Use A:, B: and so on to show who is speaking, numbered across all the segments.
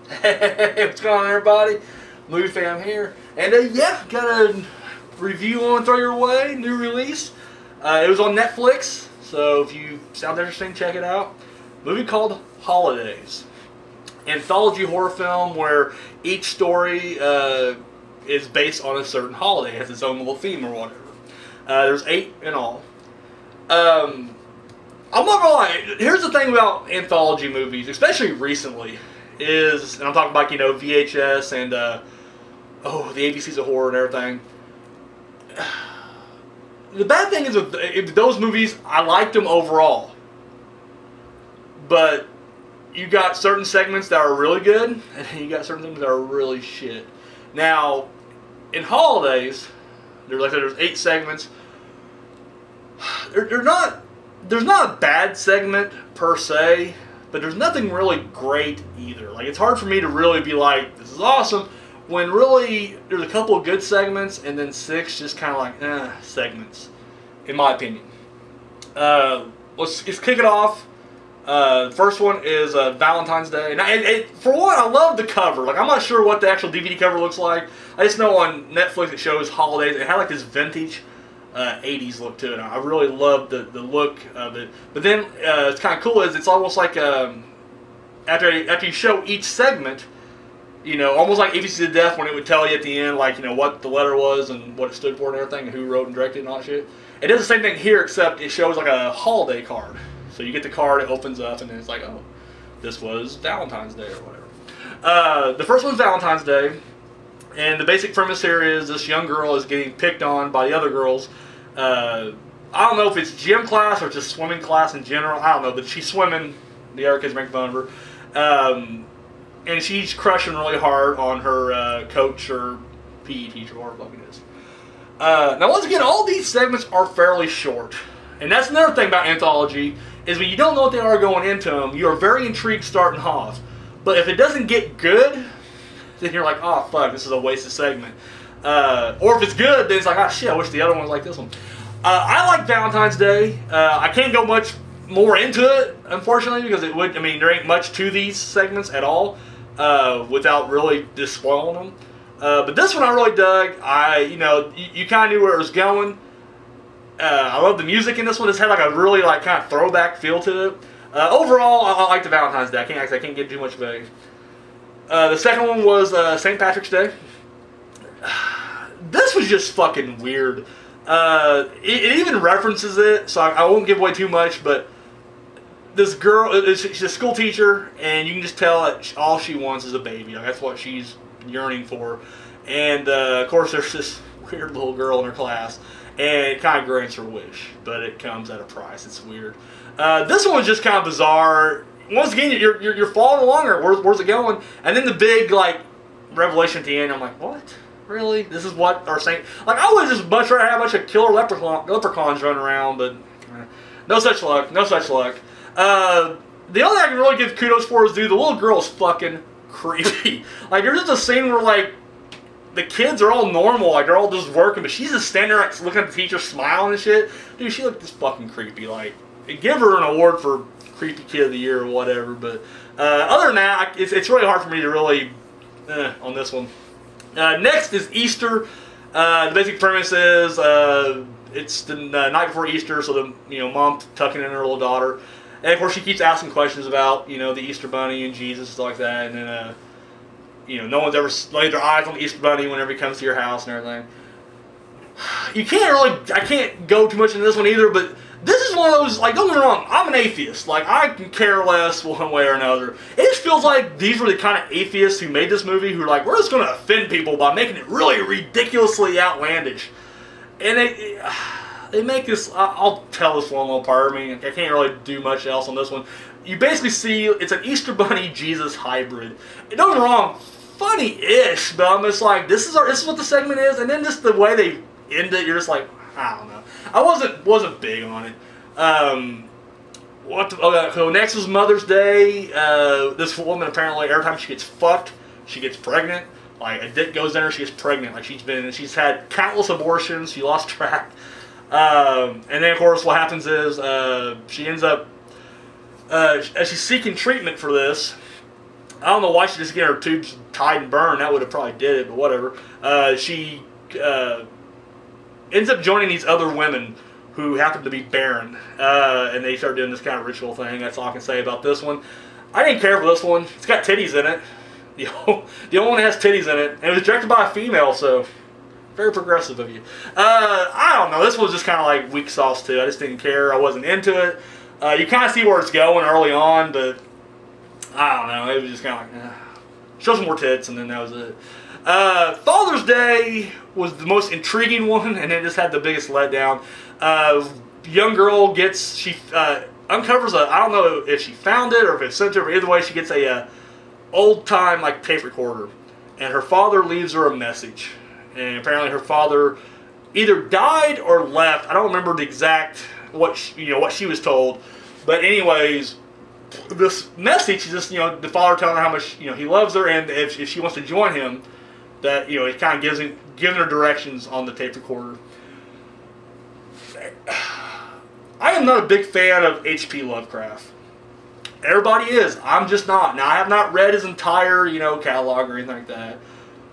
A: Hey, what's going on, everybody? Movie Fam here. And yeah, got a review on throw your way, new release. It was on Netflix, so if you sound interesting, check it out. Movie called Holidays. Anthology horror film where each story is based on a certain holiday. It has its own little theme or whatever. There's 8 in all. I'm not gonna lie, here's the thing about anthology movies, especially recently, is, and I'm talking about, VHS and, the ABCs of horror and everything. The bad thing is with those movies, I liked them overall. But you got certain segments that are really good, and you got certain things that are really shit. Now, in Holidays, there's 8 segments. There's not a bad segment per se, but there's nothing really great either. Like, it's hard for me to really be like, this is awesome, when really there's a couple of good segments and then 6 just kind of like segments, in my opinion. Let's kick it off. The first one is Valentine's Day. And for one, I love the cover. Like, I'm not sure what the actual DVD cover looks like. I just know on Netflix it shows Holidays. It had like this vintage 80s look to it. I really love the look of it. But then it's kind of cool is it's almost like after you show each segment, almost like ABC to Death when it would tell you at the end, like, what the letter was and what it stood for and everything, and who wrote and directed and all that shit. It does the same thing here, except it shows like a holiday card. So you get the card, it opens up, and then it's like, oh, this was Valentine's Day or whatever. The first one's Valentine's Day, and the basic premise here is this young girl is getting picked on by the other girls. I don't know if it's gym class or just swimming class in general. I don't know, but she's swimming. The other kids make fun of her. And she's crushing really hard on her coach or PE teacher, or whatever it is. Now, once again, all these segments are fairly short. And that's another thing about anthology, is when you don't know what they are going into them, you are very intrigued starting off. But if it doesn't get good, then you're like, oh, fuck, this is a wasted segment. Or if it's good, then it's like, oh, shit, I wish the other one was like this one. I like Valentine's Day. I can't go much more into it, unfortunately, because there ain't much to these segments at all, without really just spoiling them. But this one I really dug. You kind of knew where it was going. I love the music in this one. It's had like a really kind of throwback feel to it. Overall, I like the Valentine's Day. I can't get too much vague. The second one was St. Patrick's Day. This was just fucking weird. It even references it, so I won't give away too much, but this girl, she's a school teacher, and you can just tell that all she wants is a baby. Like, that's what she's yearning for. And, of course, there's this weird little girl in her class, and it kind of grants her wish, but it comes at a price. It's weird. This one was just kind of bizarre. Once again, you're following along, or where's it going? And then the big, revelation at the end, I'm like, what? Really? This is what our saint... Like, I would just much rather have a bunch of killer leprechauns running around, but no such luck. No such luck. The only thing I can really give kudos for is, dude, the little girl is fucking creepy. Like, there's just a scene where, the kids are all normal, like, they're all just working, but she's just standing there, looking at the teacher, smiling and shit. Dude, she looked just fucking creepy. Like, give her an award for Creepy Kid of the Year or whatever, but other than that, it's really hard for me to really, on this one. Next is Easter. The basic premise is, it's the night before Easter, so the, mom tucking in her little daughter. And of course she keeps asking questions about, the Easter Bunny and Jesus and stuff like that, and then, no one's ever laid their eyes on the Easter Bunny whenever he comes to your house and everything. I can't go too much into this one either, but this is one of those, don't get me wrong, I'm an atheist. I can care less one way or another. It just feels like these were the kind of atheists who made this movie who are like, we're just going to offend people by making it really ridiculously outlandish. And they make this, I'll tell this one little part. I can't really do much else on this one. You basically see, it's an Easter Bunny Jesus hybrid. And don't get me wrong, funny-ish, but I'm just like, this is what the segment is, and then just the way they end it, you're just like, I don't know. I wasn't big on it. So next was Mother's Day. This woman apparently every time she gets fucked, she gets pregnant. Like, a dick goes in her, she gets pregnant. Like, she's had countless abortions. She lost track. And then of course what happens is she ends up as she's seeking treatment for this. I don't know why she just get her tubes tied and burned. That would have probably did it, but whatever. She ends up joining these other women who happen to be barren, and they start doing this kind of ritual thing. That's all I can say about this one. I didn't care for this one. It's got titties in it. The only one that has titties in it, and it was directed by a female, so very progressive of you. I don't know. This was just kind of like weak sauce too. I just didn't care. I wasn't into it. You kind of see where it's going early on, but I don't know. It was just kind of like, show some more tits, and then that was it. Father's Day was the most intriguing one, and it just had the biggest letdown. Young girl gets, she uncovers a, I don't know if she found it or if it's sent to her, but either way she gets a old time like tape recorder, and her father leaves her a message, and apparently her father either died or left. I don't remember the exact what she was told, but anyways, this message is just the father telling her how much he loves her, and if she wants to join him, that it kind of giving her directions on the tape recorder. I am not a big fan of H.P. Lovecraft. Everybody is. I'm just not. Now, I have not read his entire, catalog or anything like that.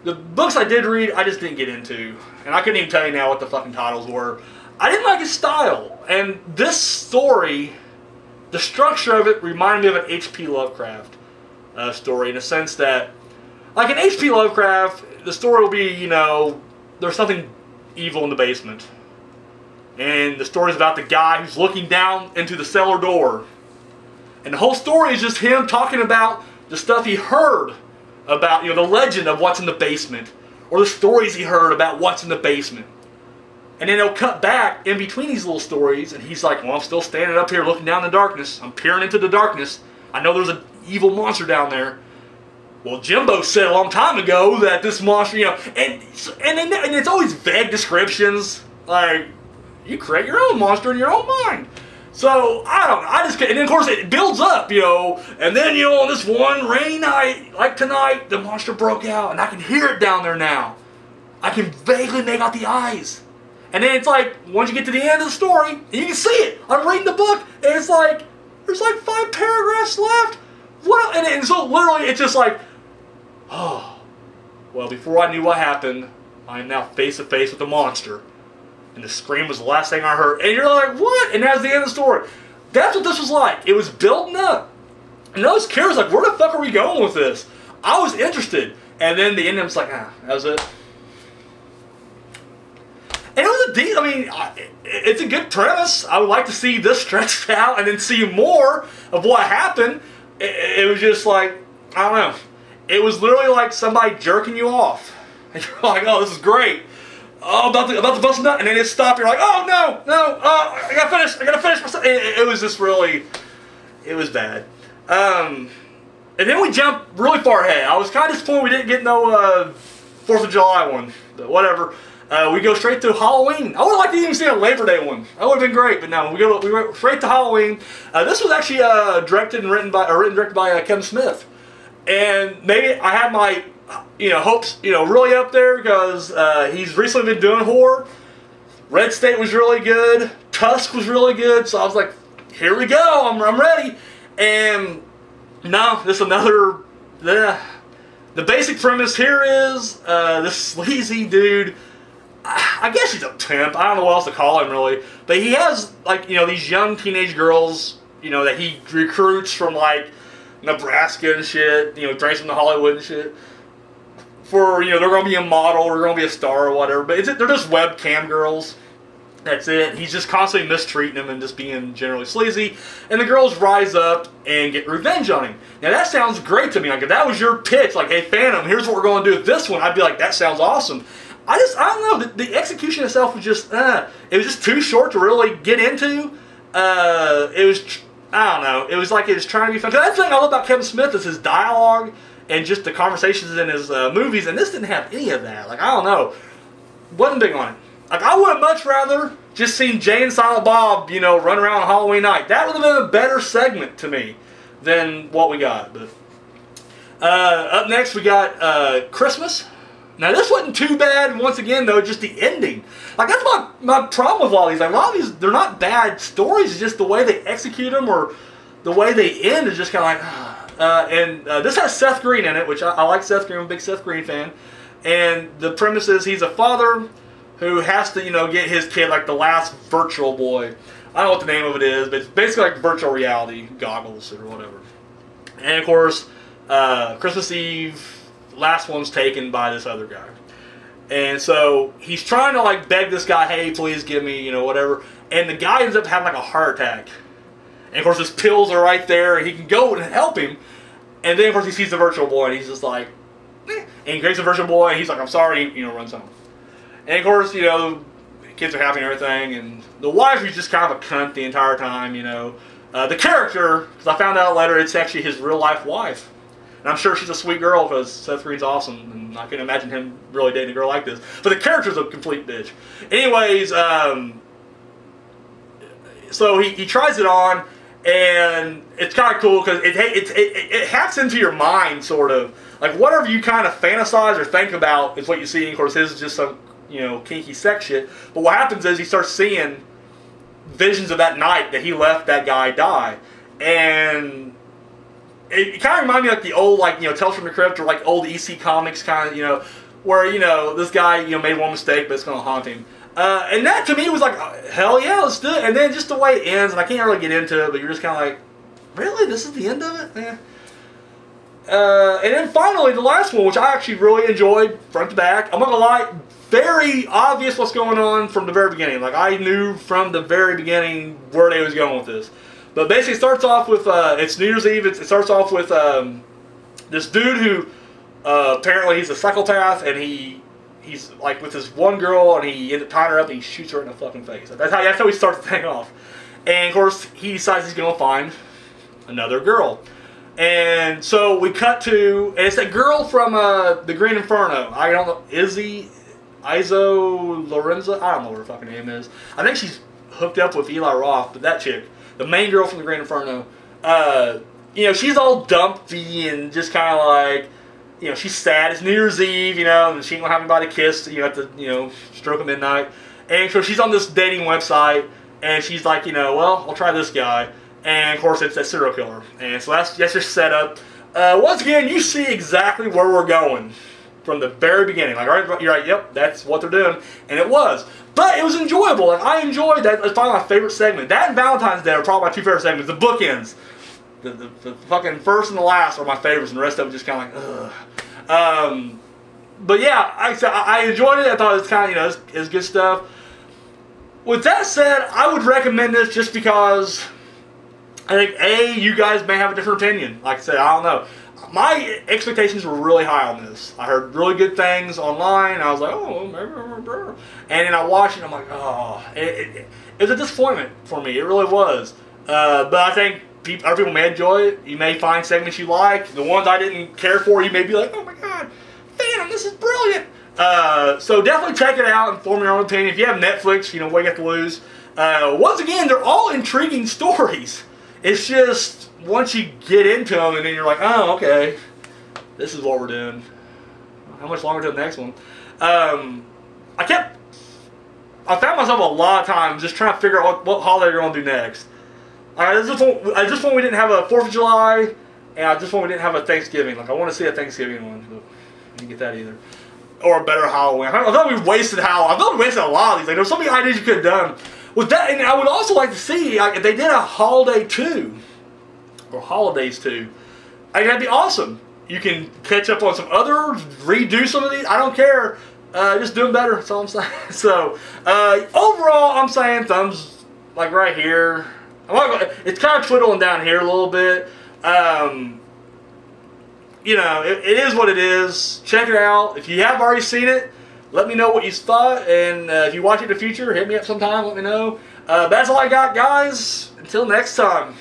A: The books I did read, I just didn't get into. And I couldn't even tell you now what the fucking titles were. I didn't like his style. And this story, the structure of it reminded me of an H.P. Lovecraft story in a sense that, like in H.P. Lovecraft, the story will be, there's something evil in the basement. And the story is about the guy who's looking down into the cellar door. And the whole story is just him talking about the stuff he heard about, the legend of what's in the basement. Or the stories he heard about what's in the basement. And then they'll cut back in between these little stories, and he's like, well, I'm still standing up here looking down in the darkness. I'm peering into the darkness. I know there's an evil monster down there. Well, Jimbo said a long time ago that this monster, and it's always vague descriptions. Like, you create your own monster in your own mind. So, I don't know, and then of course it builds up, and then, on this one rainy night, like tonight, the monster broke out, and I can hear it down there now. I can vaguely make out the eyes. And then it's like, once you get to the end of the story, and you can see it, I'm reading the book, and it's like, there's like 5 paragraphs left. What? And so literally, it's just like, oh, well, before I knew what happened, I am now face to face with the monster. And the scream was the last thing I heard. And you're like, what? And that's the end of the story. That's what this was like. It was building up. And I was curious, like, where the fuck are we going with this? I was interested. And then the ending was like, that was it. And it was it's a good premise. I would like to see this stretched out and then see more of what happened. It was just like, I don't know. It was literally like somebody jerking you off. And you're like, oh, this is great. Oh, about to bust a nut, and then it stopped. You're like, oh no, I gotta finish myself. It was just really, it was bad. And then we jumped really far ahead. I was kind of disappointed we didn't get no 4th of July one, but whatever. We go straight to Halloween. I would like to even see a Labor Day one. That would have been great, but no, we went straight to Halloween. This was actually directed and written directed by Kevin Smith, and maybe I had my hopes, really up there because he's recently been doing horror. Red State was really good. Tusk was really good. So I was like, here we go. I'm ready. And no, this another. The basic premise here is this sleazy dude. I guess he's a pimp. I don't know what else to call him really. But he has these young teenage girls that he recruits from like Nebraska and shit. Brings them to Hollywood and shit. For, they're going to be a model, or they're going to be a star or whatever. But they're just webcam girls. That's it. He's just constantly mistreating them and just being generally sleazy. And the girls rise up and get revenge on him. Now, that sounds great to me. Like, if that was your pitch, like, hey, Phantom, here's what we're going to do with this one, I'd be like, that sounds awesome. I don't know. The execution itself was just, it was just too short to really get into. It was, I don't know. It was like it was trying to be fun. That's the thing I love about Kevin Smith is his dialogue. And just the conversations in his movies, and this didn't have any of that. Like, I don't know. Wasn't big on it. Like, I would have much rather just seen Jay and Silent Bob, run around on Halloween night. That would have been a better segment to me than what we got. But up next, we got Christmas. Now, this wasn't too bad. Once again, though, just the ending. Like, that's my problem with a lot of these. Like, a lot of these, they're not bad stories. It's just the way they execute them or the way they end is just kind of like, and this has Seth Green in it, which I like Seth Green. I'm a big Seth Green fan. And the premise is he's a father who has to, get his kid like the last virtual boy. I don't know what the name of it is, but it's basically like virtual reality goggles or whatever. And of course, Christmas Eve, last one's taken by this other guy. And so he's trying to like beg this guy, hey, please give me, whatever. And the guy ends up having like a heart attack. And of course his pills are right there and he can go and help him. And then of course he sees the virtual boy and he's just like, eh. And he creates a virtual boy and he's like, I'm sorry, runs home. And of course, kids are happy and everything. And the wife is just kind of a cunt the entire time, The character, because I found out later, it's actually his real life wife. And I'm sure she's a sweet girl because Seth Green's awesome. And I can imagine him really dating a girl like this. But the character's a complete bitch. Anyways, so he tries it on. And it's kind of cool because it hacks into your mind, sort of. Like, whatever you kind of fantasize or think about is what you see. And of course, his is just some, kinky sex shit. But what happens is he starts seeing visions of that night that he left that guy die. And it kind of reminded me like the old, Tales from the Crypt or like old EC Comics kind of, where, this guy, made one mistake, but it's going to haunt him. And that to me was like, hell yeah, let's do it. And then just the way it ends, and I can't really get into it, but you're just kind of like, really? This is the end of it? Eh. And then finally, the last one, which I actually really enjoyed, front to back. I'm not going to lie, very obvious what's going on from the very beginning. Like, I knew from the very beginning where they was going with this. But basically, it starts off with, it's New Year's Eve. It starts off with this dude who, apparently he's a psychopath, and he's like with this one girl, and he ends up tying her up, and he shoots her in the fucking face. That's how he starts the thing off. And of course, he decides he's going to find another girl. And so we cut to, and it's a girl from the Green Inferno. I don't know, Izo Lorenza? I don't know what her fucking name is. I think she's hooked up with Eli Roth, but that chick, the main girl from the Green Inferno, she's all dumpy and just kind of like, she's sad. It's New Year's Eve, and she ain't gonna have anybody to kiss, at the, stroke of midnight. And so she's on this dating website, and she's like, well, I'll try this guy. And of course, it's that serial killer. And so that's just set up. Once again, you see exactly where we're going from the very beginning. Like, right, you're like, yep, that's what they're doing. And it was. But it was enjoyable. Like, I enjoyed that. It's probably my favorite segment. That and Valentine's Day are probably my two favorite segments. The bookends. The fucking first and the last are my favorites, and the rest of it just kind of like, ugh. But yeah, I enjoyed it. I thought it was kind of, it's good stuff. With that said, I would recommend this just because I think, you guys may have a different opinion. Like I said, I don't know. My expectations were really high on this. I heard really good things online. I was like, oh, and then I watched it, and I'm like, oh. It was a disappointment for me. It really was. But I think other people may enjoy it. You may find segments you like. The ones I didn't care for, you may be like, oh my god, Phantom, this is brilliant. So definitely check it out and form your own opinion. If you have Netflix, what you got to lose. Once again, they're all intriguing stories. It's just, once you get into them, and then you're like, oh, okay, this is what we're doing. How much longer to the next one? I found myself a lot of times just trying to figure out what holiday you're going to do next. I just want we didn't have a 4th of July, and I just want we didn't have a Thanksgiving. Like, I want to see a Thanksgiving one, but I didn't get that either. Or a better Halloween. I thought we wasted Halloween. I thought we wasted a lot of these. Like, there's so many ideas you could have done. With that, and I would also like to see, like, if they did a Holiday 2, or Holidays 2, that'd be awesome. You can catch up on some others, redo some of these. I don't care. Just do them better. That's all I'm saying. So, overall, I'm saying thumbs, like, right here. It's kind of twiddling down here a little bit. It is what it is. Check it out. If you have already seen it, let me know what you thought. And if you watch it in the future, hit me up sometime. Let me know. That's all I got, guys. Until next time.